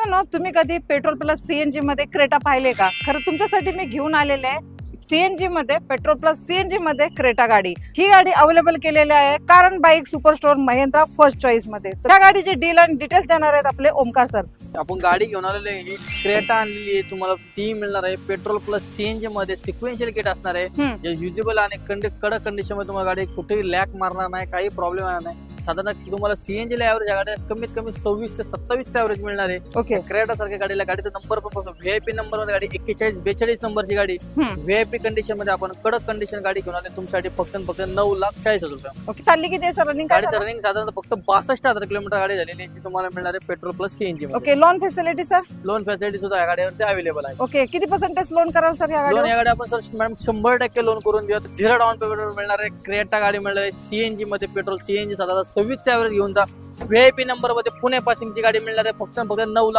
मित्रांनो, तुम्ही कधी पेट्रोल प्लस सीएनजी मध्ये क्रेटा पाहिले का? खरं तुमच्यासाठी मी घेऊन आलेले आहे सीएनजी मध्ये, पेट्रोल प्लस सीएनजी मध्ये क्रेटा गाडी. ही गाडी अवेलेबल केलेली आहे कारण bike super store Mahindra first choice मध्ये. त्या गाडीचे डील आणि डिटेल्स देणार आहेत आपले ओमकार सर. आपण गाडी घेऊन आलेली आहे, ही क्रेटा आणलेली आहे. तुम्हाला ती मिळणार आहे पेट्रोल प्लस सीएनजी मध्ये. सिक्वेन्शियल किट असणार आहे जे युजेबल आणि कडक कंडिशन मध्ये तुम्हाला गाडी कुठेही लॅक मारणार नाही, काही प्रॉब्लेम येणार नाही. साधारण तुम्हाला सीएनजी ला ऍव्हरेज गाड्या कमीत कमी 26 ते 27 ऍव्हरेज मिळणार आहे. ओके, क्रेटा सारख्या गाडीला गाडीचा नंबर पण बघतो, व्हीआयपी नंबर मध्ये गाडी 4142 नंबरची गाडी. व्हीआयपी कंडिशन मध्ये आपण कडक कंडिशन गाडी घेऊन आले तुमच्यासाठी फक्त 9,40,000 रुपये. ओके. चालली किती आहे सर रनिंग? गाडीचं रनिंग साधारण फक्त 62,000 किलोमीटर गाडी झालेली आहे. तुम्हाला मिळणार आहे पेट्रोल प्लस सीएनजी मध्ये. Okay. Loan facility sir? Loan facility सुद्धा या गाडीवरती अवेलेबल आहे. ओके. किती पर्सेंटेज लोन कराल सर या लोन गाडीवर? या गाडी आपण सर मॅडम 100% लोन करून देऊ. 0 डाऊन पेमेंट मिळणार आहे. क्रेटा गाडी मिळणार आहे सीएनजी मध्ये, पेट्रोल सीएनजी साधारण 26 ऍव्हरेज घेऊन जा. व्हीआयपी नंबर मध्ये पुणे पासिंगची गाडी मिळणार आहे फक्त 9,00,000